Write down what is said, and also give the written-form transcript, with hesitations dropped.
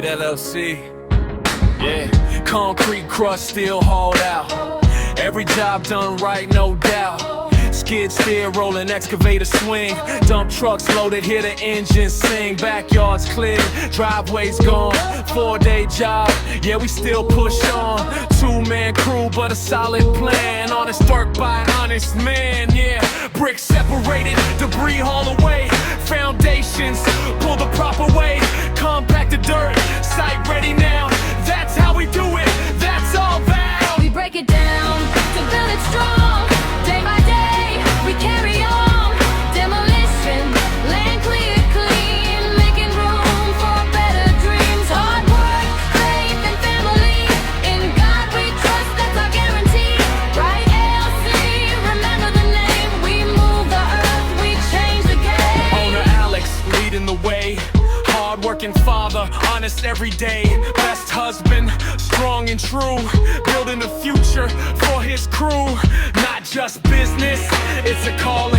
LLC. Yeah, concrete crust still hauled out. Every job done right, no doubt. Skid steer, rolling excavator swing. Dump trucks loaded, hear the engine sing. Backyards clear, driveways gone. 4-day job, yeah, we still push on. 2-man crew, but a solid plan. Honest work by honest man, yeah. Bricks separated, debris haul away. Foundations, pull the proper way. Compact the dirt, site ready now. That's how we do it, that's all bound. We break it down to build it strong. Day by day, we carry on. Demolition, land clear, clean, making room for better dreams. Hard work, faith and family. In God we trust, that's our guarantee. Right, LC, remember the name. We move the earth, we change the game. Owner Alex leading the way. Hard-working father, honest every day. Best husband, strong and true. Building the future for his crew. Not just business, it's a calling.